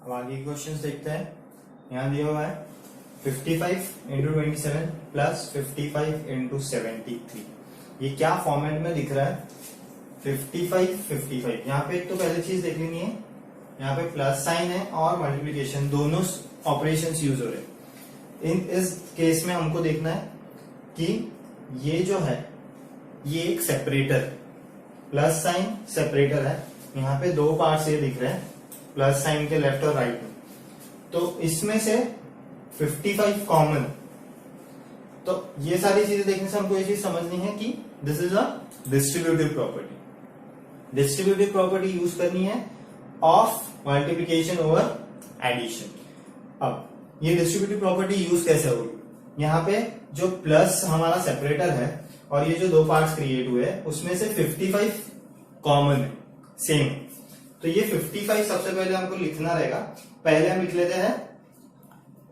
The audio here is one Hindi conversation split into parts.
अब आगे के क्वेश्चन देखते हैं। यहाँ दिया हुआ है 55 इंटू 27 प्लस 55 इंटू 73। ये क्या फॉर्मेट में दिख रहा है? 55 यहाँ पे एक तो पहले चीज देख लेनी है, यहाँ पे प्लस साइन है और मल्टीप्लीकेशन दोनों ऑपरेशंस यूज हो रहे हैं। इस केस में हमको देखना है कि ये जो है ये एक सेपरेटर, प्लस साइन सेपरेटर है। यहाँ पे दो पार्ट्स ये दिख रहे हैं प्लस साइन के लेफ्ट और राइट में, तो इसमें से 55 कॉमन। तो ये सारी चीजें देखने से हमको ये चीज समझनी है कि this is a distributive property. Distributive property use करनी है ऑफ मल्टीप्लीकेशन ओवर एडिशन। अब ये डिस्ट्रीब्यूटिव प्रॉपर्टी यूज कैसे होगी? यहाँ पे जो प्लस हमारा सेपरेटर है और ये जो दो पार्ट्स क्रिएट हुए हैं उसमें से 55 कॉमन है, सेम। तो ये 55 सबसे पहले हमको लिखना रहेगा। पहले हम लिख लेते हैं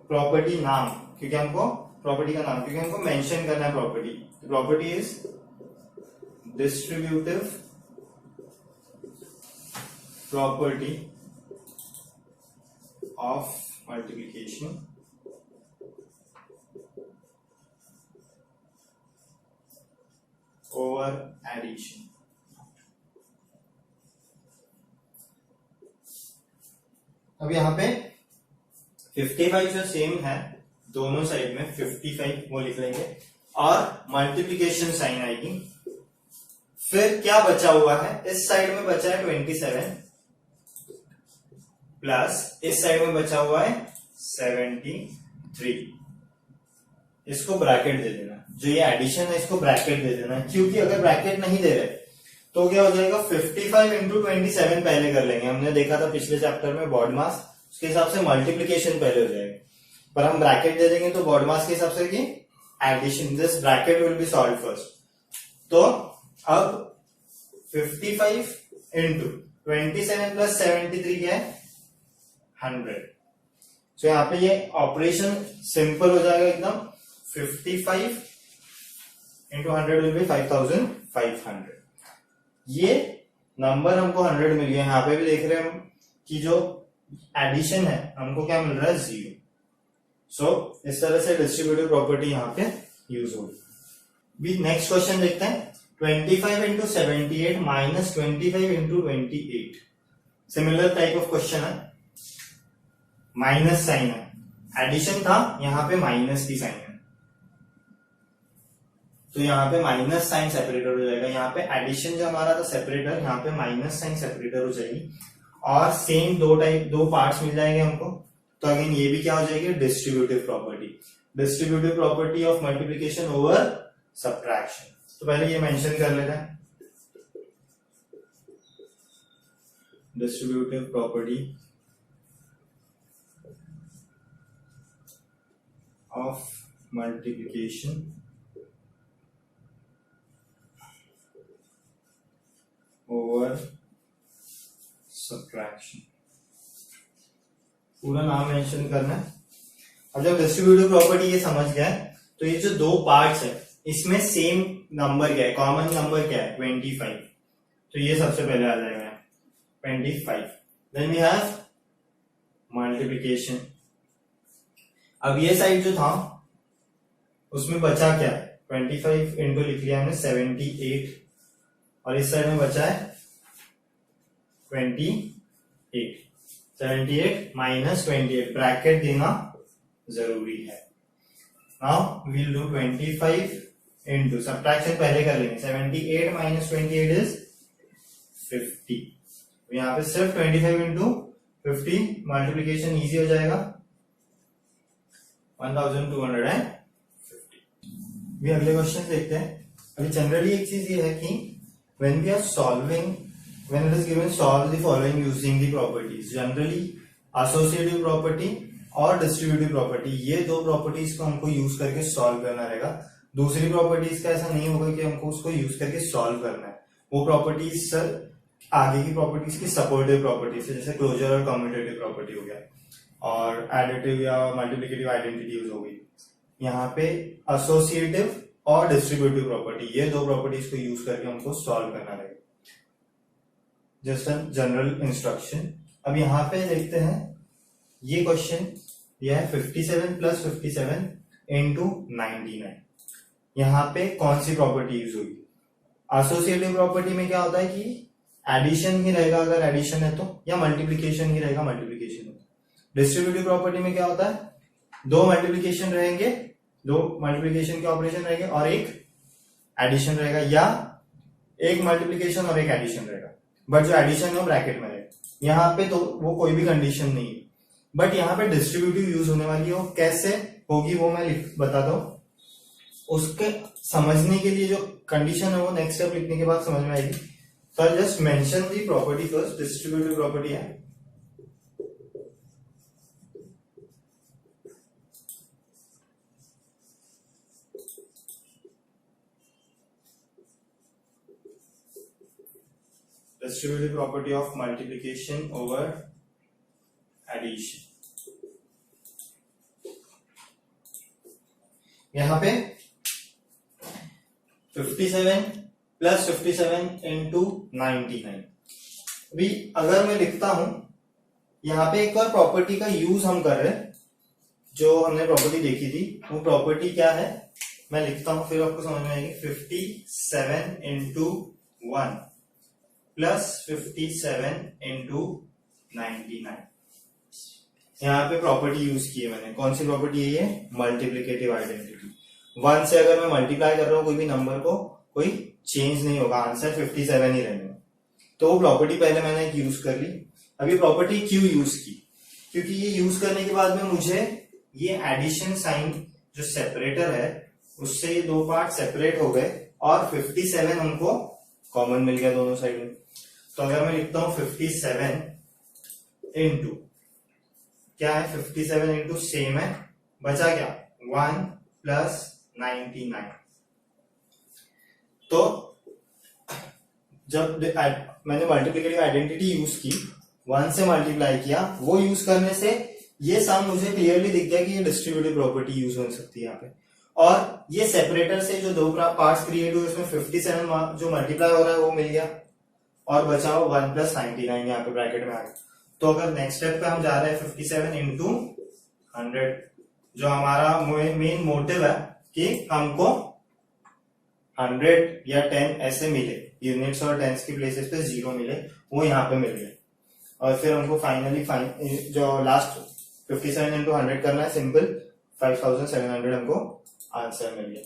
प्रॉपर्टी नाम, क्योंकि हमको प्रॉपर्टी का नाम, क्योंकि हमको मेंशन करना है property. Property is distributive property of multiplication over addition. अब यहां पे 55 जो सेम है दोनों साइड में 55 वो लिख लेंगे और मल्टीप्लीकेशन साइन आएगी। फिर क्या बचा हुआ है? इस साइड में बचा है 27 प्लस इस साइड में बचा हुआ है 73। इसको ब्रैकेट दे देना, जो ये एडिशन है इसको ब्रैकेट दे देना, क्योंकि अगर ब्रैकेट नहीं दे रहे तो क्या हो जाएगा 55 इंटू 27 पहले कर लेंगे। हमने देखा था पिछले चैप्टर में बॉड मास, उसके हिसाब से मल्टीप्लीकेशन पहले हो जाएगा, पर हम ब्रैकेट दे देंगे तो बॉड मास के हिसाब से कि addition, this bracket will be solve first. तो अब 55 इंटू 27 प्लस 73 क्या है? 100। तो यहाँ पे ये ऑपरेशन सिंपल हो जाएगा एकदम। 55 इंटू 100 विल बी 5500। ये नंबर हमको 100 मिल गया। यहाँ पे भी देख रहे हैं हम कि जो एडिशन है हमको क्या मिल रहा है? 0। सो इस तरह से डिस्ट्रीब्यूटिव प्रॉपर्टी यहाँ पे यूज होगी। नेक्स्ट क्वेश्चन देखते हैं। 25 into 78 minus 25 into 28। Similar type of question है, माइनस साइन है, एडिशन था, यहाँ पे माइनस की साइन है, तो यहाँ पे माइनस साइन सेपरेटर हो जाएगा। यहाँ पे एडिशन जो हमारा था सेपरेटर, यहाँ पे माइनस साइन सेपरेटर हो जाएगी और सेम दो पार्ट्स मिल जाएंगे हमको। तो अगेन ये भी क्या हो जाएगी? Distributive property. Distributive property of multiplication over subtraction. तो पहले ये मेंशन कर लेते हैं, distributive property of multiplication over subtraction. पूरा नाम मेंशन करना है। अब जब डिस्ट्रीब्यूटिव प्रॉपर्टी ये समझ गया तो ये जो दो पार्ट्स है इसमें सेम नंबर क्या है, कॉमन नंबर क्या है? 25। तो ये सबसे पहले आ जाएगा 25। Then we have multiplication. अब ये साइड जो था उसमें बचा क्या है? 25 इंटू लिख लिया हमने 78 और इस साइड में बचा है 28। 78 माइनस 28, ब्रैकेट देना जरूरी है। Now we'll do 25 into, subtraction पहले कर लेंगे, 78 माइनस 28 इज 50। यहाँ पे सिर्फ 25 इंटू 50 मल्टीप्लीकेशन इजी हो जाएगा 1250। भी अगले क्वेश्चन देखते हैं। अभी जनरली एक चीज ये है कि when we are solving, when it is given solve the following using the properties, generally associative property और distributive property, ये दो प्रॉपर्टीज को हमको यूज करके सॉल्व करना रहेगा। दूसरी प्रॉपर्टीज का ऐसा नहीं होगा कि हमको उसको यूज करके सॉल्व करना है। वो प्रॉपर्टीज सर आगे की प्रॉपर्टीज की सपोर्टिव प्रॉपर्टीज है, जैसे क्लोजर और कम्यूटेटिव प्रॉपर्टी हो गया और एडिटिव या मल्टीप्लिकेटिव आइडेंटिटी यूज होगी। यहाँ पे एसोसिएटिव और डिस्ट्रीब्यूटिव प्रॉपर्टी, ये दो प्रॉपर्टीज को यूज करके हमको सॉल्व करना रहेगा। Just a general instruction. अब यहाँ पे देखते हैं ये क्वेश्चन यह है 57 प्लस 57 इंटू 99। यहाँ पे कौन सी प्रॉपर्टी यूज होगी? एसोसिएटिव प्रॉपर्टी में क्या होता है कि एडिशन ही रहेगा अगर एडिशन है तो, या मल्टीप्लीकेशन ही रहेगा मल्टीप्लीकेशन है तो। डिस्ट्रीब्यूटिव प्रॉपर्टी में क्या होता है, दो मल्टीप्लीकेशन रहेंगे, दो मल्टीप्लीकेशन के ऑपरेशन रहेंगे और एक एडिशन रहेगा, या एक मल्टीप्लीकेशन और एक एडिशन रहेगा, बट जो एडिशन है वो ब्रैकेट में रहेगा। यहाँ पे तो वो कोई भी कंडीशन नहीं है, बट यहाँ पे डिस्ट्रीब्यूटिव यूज होने वाली है। वो कैसे होगी वो मैं बताता हूँ। उसके समझने के लिए जो कंडीशन है वो नेक्स्ट स्टेप लिखने के बाद समझ में आएगी। So I'll just mention the property first. Distributive property है, distributive property of multiplication over addition। यहाँ पे 57 प्लस 57 इंटू 99। अभी अगर मैं लिखता हूं, यहाँ पे एक और प्रॉपर्टी का यूज हम कर रहे हैं, जो हमने प्रॉपर्टी देखी थी। वो प्रॉपर्टी क्या है मैं लिखता हूं, फिर आपको समझ में आएगी। 57 इंटू 1 प्लस 57 इंटू 99। यहाँ पे प्रॉपर्टी यूज की है मैंने। कौन सी प्रॉपर्टी है ये? Multiplicative identity. 1 से अगर मैं मल्टीप्लाई कर रहा हूं कोई भी नंबर को, कोई चेंज नहीं होगा, आंसर 57 ही रहेगा। तो वो प्रॉपर्टी पहले मैंने एक यूज कर ली। अभी प्रॉपर्टी क्यों यूज की? क्योंकि ये यूज करने के बाद में मुझे ये एडिशन साइन जो सेपरेटर है उससे ये दो पार्ट सेपरेट हो गए और 57 हमको कॉमन मिल गया दोनों साइड में। तो अगर मैं लिखता हूं 57 इंटू क्या है, 57 इंटू सेम है, बचा क्या 1 प्लस 99। तो जब मैंने मल्टीप्लिकेटिव आइडेंटिटी यूज की, 1 से मल्टीप्लाई किया, वो यूज करने से ये सम मुझे क्लियरली दिख गया कि ये डिस्ट्रीब्यूटिव प्रॉपर्टी यूज हो सकती है यहाँ पे। और ये सेपरेटर से जो दो पार्ट्स क्रिएट हुए उसमें 57 जो मल्टीप्लाई हो रहा है वो मिल गया और बचा 1 प्लस 99 यहाँ पे ब्रैकेट में आ गया। तो अगर नेक्स्ट स्टेप पे हम जा रहे हैं 57 इंटू 100, जो हमारा मेन मोटिव है कि हमको 100 या 10 ऐसे मिले, यूनिट्स और टेंस की प्लेसेस पे 0 मिले, वो यहाँ पे मिल गए। और फिर हमको फाइनली जो लास्ट 57 इंटू 100 करना है, सिंपल 5700 हमको आंसर मिल गया।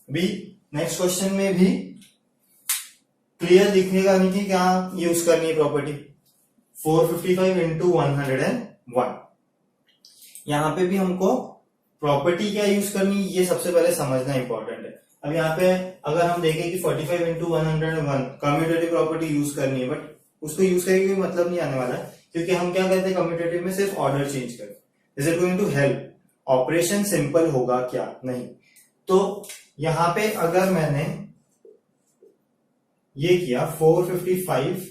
भी नेक्स्ट क्वेश्चन में भी क्लियर दिखेगा नहीं कि क्या यूज करनी है प्रॉपर्टी। 455 इंटू 101, यहाँ पे भी हमको प्रॉपर्टी क्या यूज करनी ये सबसे पहले समझना इंपॉर्टेंट है। अब यहाँ पे अगर हम देखें कि 45 इंटू 101 कम्यूटेटिव प्रॉपर्टी यूज करनी है, बट उसको यूज करके कोई मतलब नहीं आने वाला है, क्योंकि हम क्या करते हैं कम्यूटेटिव में सिर्फ ऑर्डर चेंज करते। Is it going to help? Operation simple होगा क्या? नहीं। तो यहां पे अगर मैंने ये किया 455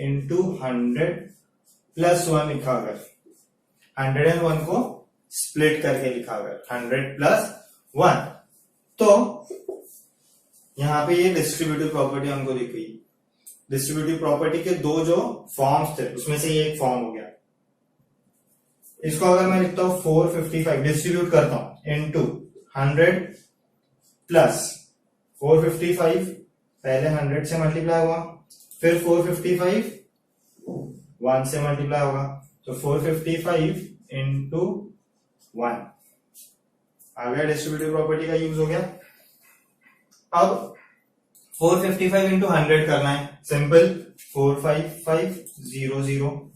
इंटू 100 प्लस 1 लिखा, अगर 101 को स्प्लिट करके लिखा अगर 100 प्लस 1, तो यहां पे ये डिस्ट्रीब्यूटिव प्रॉपर्टी हमको दिख गई। डिस्ट्रीब्यूटिव प्रॉपर्टी के दो जो फॉर्म्स थे उसमें से ये एक फॉर्म हो गया। इसको अगर मैं लिखता हूं 455 डिस्ट्रीब्यूट करता हूं इंटू 100 प्लस 455, पहले 100 से मल्टीप्लाई हुआ, फिर 455 1 से मल्टीप्लाई होगा, तो 455 इंटू 1 आ गया। डिस्ट्रीब्यूटिव प्रॉपर्टी का यूज हो गया। अब 455 इंटू 100 करना है, सिंपल 45500।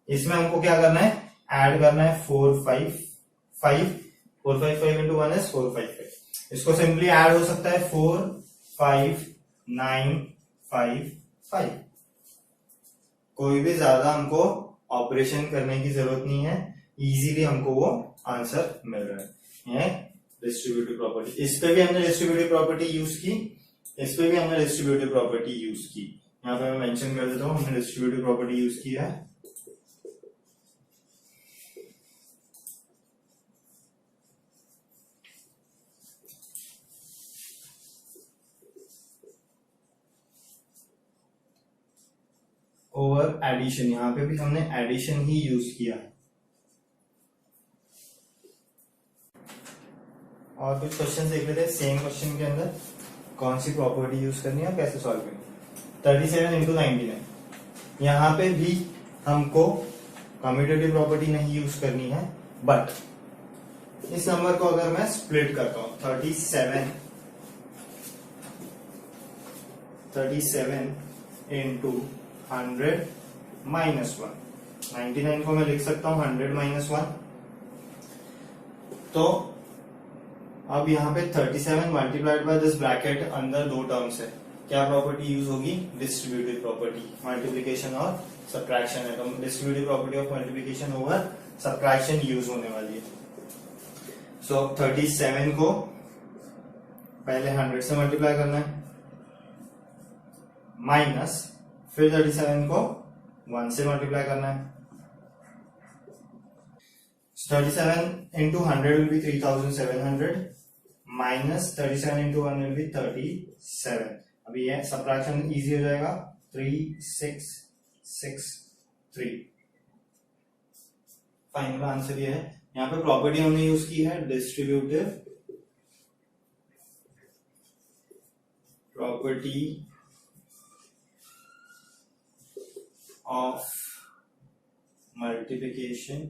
इसमें हमको क्या करना है, ऐड करना है 455 इंटू 1 इज 455। इसको सिंपली ऐड हो सकता है 45955। कोई भी ज्यादा हमको ऑपरेशन करने की जरूरत नहीं है, इजीली हमको वो आंसर मिल रहा है। ये डिस्ट्रीब्यूटिव प्रॉपर्टी, इस पे भी हमने डिस्ट्रीब्यूटिव प्रॉपर्टी यूज की, इस पे भी हमने डिस्ट्रीब्यूटिव प्रॉपर्टी यूज की। यहाँ पे मैं मेंशन कर देता हूँ हमने डिस्ट्रीब्यूटिव प्रॉपर्टी यूज की है। ओवर एडिशन, यहाँ पे भी हमने एडिशन ही यूज किया है। और कुछ क्वेश्चन देख लेते हैं सेम क्वेश्चन के अंदर कौन सी प्रॉपर्टी यूज करनी है और कैसे सॉल्व करनी है। 37 इंटू 99, यहाँ पे भी हमको कम्यूटेटिव प्रॉपर्टी नहीं यूज करनी है, बट इस नंबर को अगर मैं स्प्लिट करता हूं 37 इंटू 100 माइनस 1, 99 को मैं लिख सकता हूं 100 माइनस 1। तो अब यहाँ पे 37 मल्टीप्लाइड बाय दिस ब्रैकेट अंदर दो टर्म्स है, क्या प्रॉपर्टी यूज होगी? डिस्ट्रीब्यूटिव प्रॉपर्टी, मल्टीप्लिकेशन और सब्ट्रैक्शन है, तो distributive property of multiplication over subtraction use होने वाली है। सो 37 को पहले 100 से मल्टीप्लाई करना है, माइनस फिर 37 को 1 से मल्टीप्लाई करना है। 37 into 100 will be 3700 minus 37 into 1 will be 37। अभी ये सब्ट्रैक्शन इजी हो जाएगा, 3663। फाइनल आंसर ये है। यहाँ पे प्रॉपर्टी हमने यूज की है distributive property of multiplication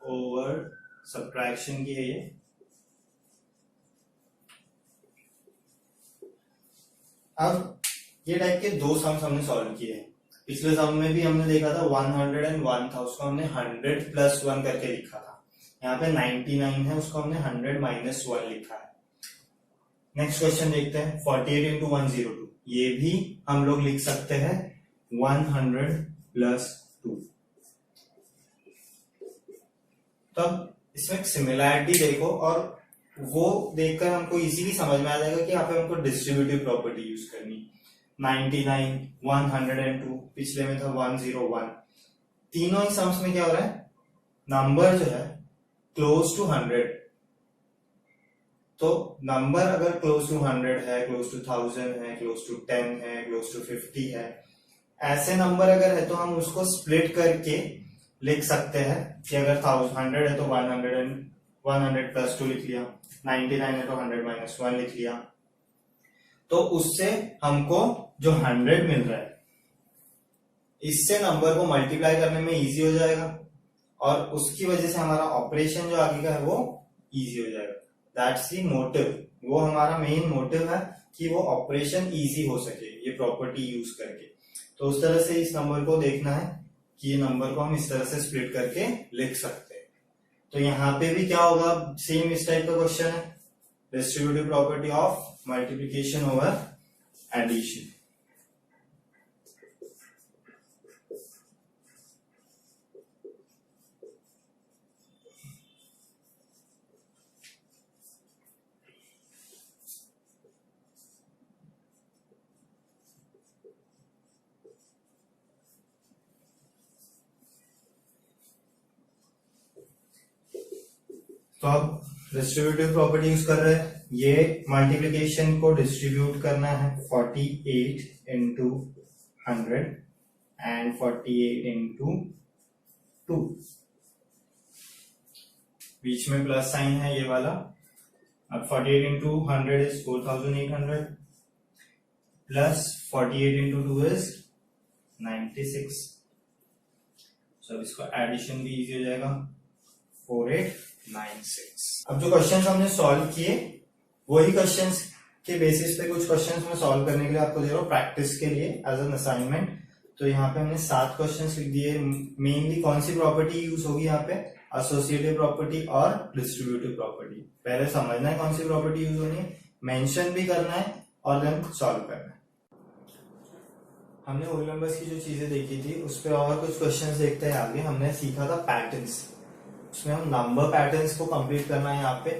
over subtraction की है ये। अब ये टाइप के दो सम्स हमने सॉल्व किए हैं। पिछले सम में भी हमने देखा था 101 था, उसको हमने 100 प्लस 1 करके लिखा था। यहाँ पे 99 है, उसको हमने 100 माइनस 1 लिखा है। नेक्स्ट क्वेश्चन देखते हैं 48 इंटू 102, ये भी हम लोग लिख सकते हैं 100 प्लस 2। तब इसमें एक सिमिलैरिटी देखो और वो देखकर हमको इजीली समझ में आ जाएगा कि यहाँ पे हमको डिस्ट्रीब्यूटिव प्रॉपर्टी यूज करनी। 99, 102, पिछले में था 101। तीनों ही सम्स में क्या हो रहा है, नंबर जो है क्लोज टू 100। तो नंबर अगर क्लोज टू 100 है, क्लोज टू 1000 है, क्लोज टू 10 है, क्लोज टू 50 है, ऐसे नंबर अगर है तो हम उसको स्प्लिट करके लिख सकते हैं कि अगर 100 है तो 100 प्लस 2 लिख लिया, 99 है तो 100 माइनस 1 लिख लिया। तो उससे हमको जो 100 मिल रहा है, इससे नंबर को मल्टीप्लाई करने में इजी हो जाएगा और उसकी वजह से हमारा ऑपरेशन जो आगे का है वो इजी हो जाएगा। दैट्स द मोटिव, वो हमारा मेन मोटिव है कि वो ऑपरेशन इजी हो सके ये प्रॉपर्टी यूज करके। तो उस तरह से इस नंबर को देखना है कि ये नंबर को हम इस तरह से स्प्लिट करके लिख सकते हैं। तो यहाँ पे भी क्या होगा, सेम इस टाइप का क्वेश्चन है, distributive property of multiplication over addition. तो अब डिस्ट्रीब्यूटिव प्रॉपर्टी यूज कर रहे हैं, ये मल्टीप्लिकेशन को डिस्ट्रीब्यूट करना है 48 इंटू 100 एंड 48 इंटू 2, बीच में प्लस साइन है ये वाला। अब 48 into 100 is 4800 plus 48 into 2 is 96। सो अब इसका एडिशन भी इजी हो जाएगा, 4896। अब जो क्वेश्चंस हमने सॉल्व किए वही क्वेश्चंस के बेसिस पे कुछ क्वेश्चंस मैं सॉल्व करने के लिए आपको दे रहा हूँ प्रैक्टिस के लिए एज एन असाइनमेंट। तो यहाँ पे हमने 7 क्वेश्चंस लिख दिए। मेनली कौन सी प्रॉपर्टी यूज होगी यहाँ पे, एसोसिएटिव प्रॉपर्टी और डिस्ट्रीब्यूटिव प्रॉपर्टी। पहले समझना है कौन सी प्रॉपर्टी यूज होनी है, मेंशन भी करना है और देन सॉल्व करना है। हमने होल नंबर्स की जो चीजें देखी थी उस पर और कुछ क्वेश्चंस देखते हैं आगे। हमने सीखा था पैटर्न्स, उसमें हम नंबर पैटर्न्स को कंप्लीट करना है। यहाँ पे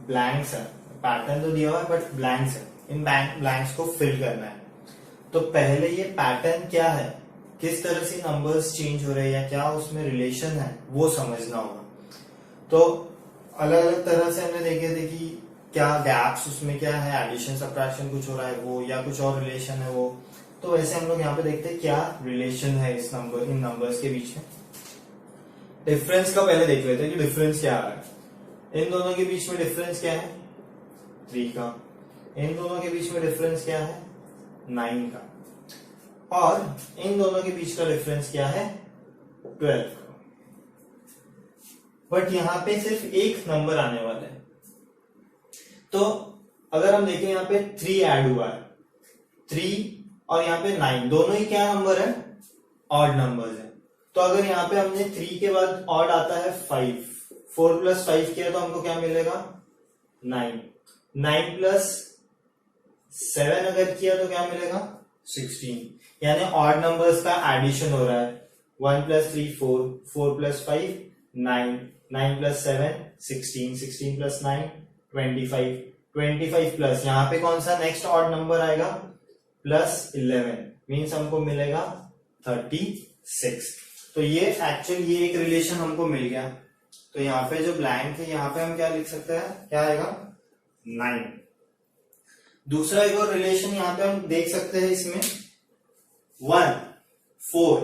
ब्लैंक्स है, पैटर्न तो दिया हुआ है बट ब्लैंक्स है, इन ब्लैंक्स को फिल करना है। तो पहले ये पैटर्न क्या है, किस तरह से नंबर्स चेंज हो रहे हैं या क्या उसमें रिलेशन है वो समझना होगा। तो अलग अलग तरह से हमने देखे थे कि क्या गैप्स उसमें क्या है, एडिशन सब्ट्रैक्शन कुछ हो रहा है वो, या कुछ और रिलेशन है वो। तो वैसे हम लोग यहाँ पे देखते हैं क्या रिलेशन है इन नंबर्स के बीच में। डिफरेंस का पहले देख लेते हैं कि डिफरेंस क्या आ रहा है। इन दोनों के बीच में डिफरेंस क्या है, 3 का। इन दोनों के बीच में डिफरेंस क्या है, 9 का। और इन दोनों के बीच का डिफरेंस क्या है, 12 का। बट यहां पे सिर्फ एक नंबर आने वाला है। तो अगर हम देखें यहाँ पे 3 ऐड हुआ है, 3 और यहाँ पे 9, दोनों ही क्या नंबर है, ऑड नंबर्स है। तो अगर यहाँ पे हमने 3 के बाद ऑड आता है 5, 4 + 5 किया तो हमको क्या मिलेगा, 9। 9 + 7 अगर किया तो क्या मिलेगा, 16। यानी ऑड नंबर्स का एडिशन हो रहा है। 1 + 3 4, 4 + 5 9, 9 + 7 16, 16 + 9 25, 25 प्लस यहाँ पे कौन सा नेक्स्ट ऑड नंबर आएगा, +11, मीन्स हमको मिलेगा 36। तो ये एक्चुअल ये एक रिलेशन हमको मिल गया। तो यहाँ पे जो ब्लैंक है यहाँ पे हम क्या लिख सकते हैं, क्या आएगा, 9। दूसरा एक और रिलेशन यहाँ पे हम देख सकते हैं, इसमें 1 4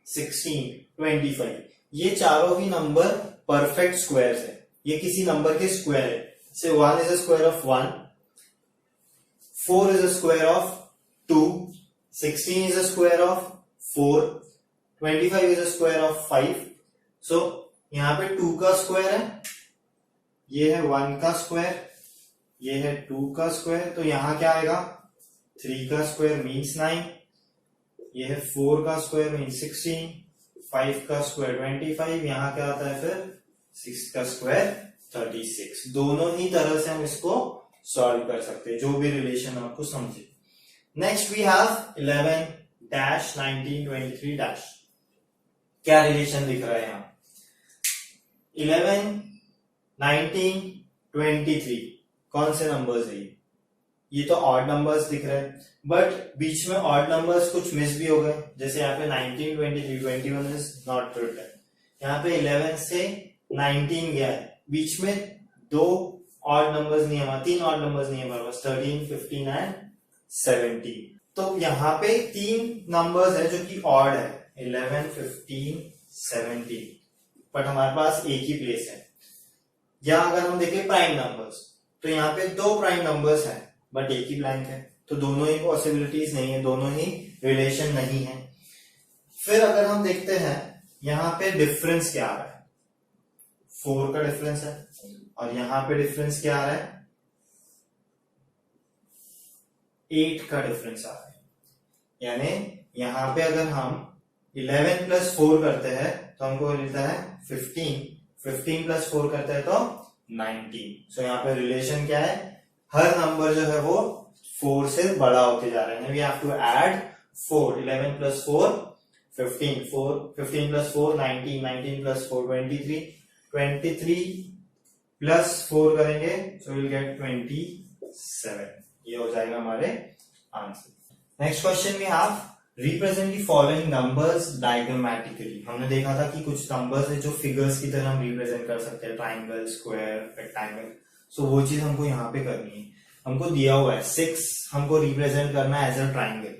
16 25, ये चारों ही नंबर परफेक्ट स्क्वायर्स है। ये किसी नंबर के स्क्वायर है। से 1 is a square of 1, 4 is a square of 2, 16 is a square of 4, 25 is a square of 5. So यहाँ पे 2 का स्क्वायर है, ये है 1 का स्क्वायर, ये है 2 का स्क्वायर। तो यहाँ क्या आएगा, 3 का स्क्वायर मीन्स 9, ये है 4 का स्क्वायर मीन्स 16, 5 का स्क्वायर 25, यहाँ क्या आता है फिर 6 का स्क्वायर 36। दोनों ही तरह से हम इसको सॉल्व कर सकते हैं, जो भी रिलेशन आपको समझे। Next we have 11 dash 19 23 dash. क्या रिलेशन दिख रहा है यहाँ, 11 19 23 कौन से नंबर्स है ये तो ऑड नंबर्स दिख रहे हैं, बट बीच में ऑड नंबर्स कुछ मिस भी हो गए। जैसे यहाँ पे 19 23 21 इज नॉट रिटन, यहाँ पे 11 से 19 गया है, बीच में 2 ऑड नंबर्स नहीं है, 3 ऑड नंबर्स नहीं है हमारे पास, 13 15 एंड 17। तो यहाँ पे 3 नंबर्स है जो कि ऑड है, 11 15 17, बट हमारे पास एक ही प्लेस है। या अगर हम देखें प्राइम नंबर्स, तो यहाँ पे 2 प्राइम नंबर्स है बट एक ही ब्लैंक है। तो दोनों ही पॉसिबिलिटीज नहीं है, दोनों ही रिलेशन नहीं है। फिर अगर हम देखते हैं यहाँ पे डिफरेंस क्या आ रहा है, 4 का डिफरेंस है, और यहां पे डिफरेंस क्या आ रहा है, 8 का डिफरेंस आ रहा है। यानी यहां पे अगर हम 11 + 4 करते हैं तो हमको मिलता है 15, 15 + 4 करते हैं तो 19। सो यहाँ पे रिलेशन क्या है, हर नंबर जो है वो 4 से बड़ा होते जा रहे हैं। वी हैव टू ऐड 4, 11 + 4 15, 15 + 4 19, 19 + 4 23, 23 + 4 करेंगे सो विल गेट 27। ये हो जाएगा हमारे answer. Next question we have represent the following numbers diagrammatically. हमने देखा था कि कुछ नंबर्स है जो फिगर्स की तरह हम रिप्रेजेंट कर सकते हैं, ट्राइंगल, स्क्वायर, रेक्टेंगल। सो वो चीज हमको यहाँ पे करनी है। हमको दिया हुआ है 6 हमको रिप्रेजेंट करना है एज अ ट्राइंगल,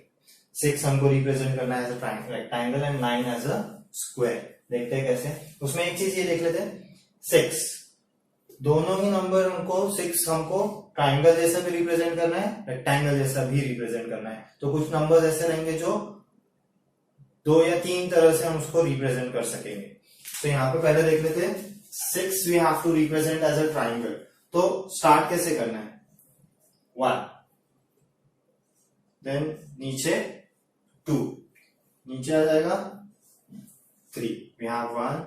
6 हमको रिप्रेजेंट करना है as a rectangle and 9 as a square. देखते हैं कैसे। उसमें एक चीज ये देख लेते हैं, 6 दोनों ही नंबर हमको 6 हमको ट्राइंगल जैसा भी रिप्रेजेंट करना है, रेक्टेंगल जैसा भी रिप्रेजेंट करना है। तो कुछ नंबर्स ऐसे रहेंगे जो 2 या 3 तरह से हम उसको रिप्रेजेंट कर सकेंगे। तो यहाँ पे पहले देख लेते हैं 6 we have to represent as a triangle. तो स्टार्ट कैसे करना है, 1 देन नीचे 2, नीचे आ जाएगा 3, we have 1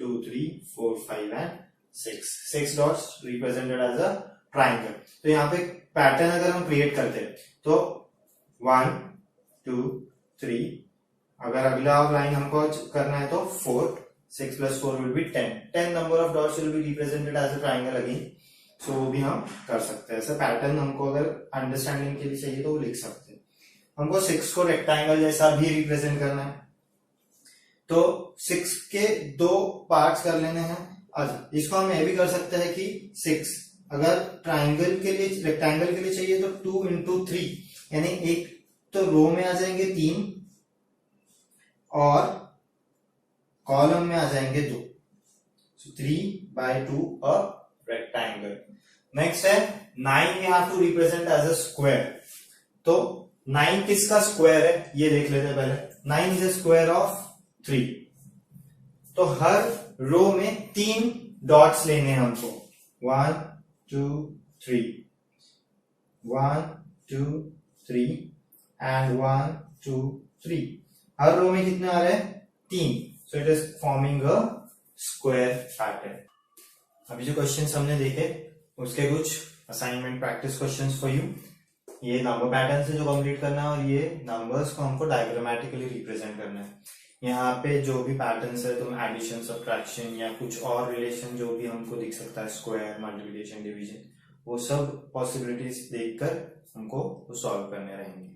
2 3 4 5 and 6 dots represented as a triangle. तो यहाँ पे पैटर्न अगर हम क्रिएट करते हैं तो 1 2 3, अगर अगला लाइन हमको करना है तो 4, 6 + 4 will be 10 number of dots will be represented as a triangle again. So वो भी हम कर सकते हैं। ऐसा पैटर्न हमको अगर अंडरस्टैंडिंग के लिए चाहिए तो वो लिख सकते हैं। हमको 6 को रेक्टेंगल जैसा भी रिप्रेजेंट करना है तो 6 के 2 पार्ट्स कर लेने हैं। अच्छा, इसको हम ये भी कर सकते हैं कि 6 अगर ट्राइंगल के लिए, रेक्टेंगल के लिए चाहिए तो 2 इंटू 3, यानी एक तो रो में आ जाएंगे 3 और कॉलम में आ जाएंगे 2, 3/2 अ रेक्टेंगल। नेक्स्ट है 9 we have to represent as a square. तो 9 किसका स्क्वायर है ये देख लेते हैं पहले। 9 इज अ स्क्वायर ऑफ 3, तो हर रो में 3 डॉट्स लेने हैं हमको, 1 2 3, 1 2 3 एंड 1 2 3। हर रो में कितने आ रहे हैं 3, so it is forming a square pattern. अभी जो क्वेश्चंस हमने देखे उसके कुछ assignment practice questions for you. ये नंबर पैटर्न से जो कंप्लीट करना है और ये नंबर्स को हमको डायग्रामेटिकली रिप्रेजेंट करना है। यहाँ पे जो भी पैटर्न्स है, तुम एडिशन, सब्ट्रैक्शन या कुछ और रिलेशन जो भी हमको दिख सकता है, स्क्वायर, मल्टीप्लिकेशन, डिवीजन, वो सब पॉसिबिलिटीज देखकर हमको सॉल्व करने रहेंगे।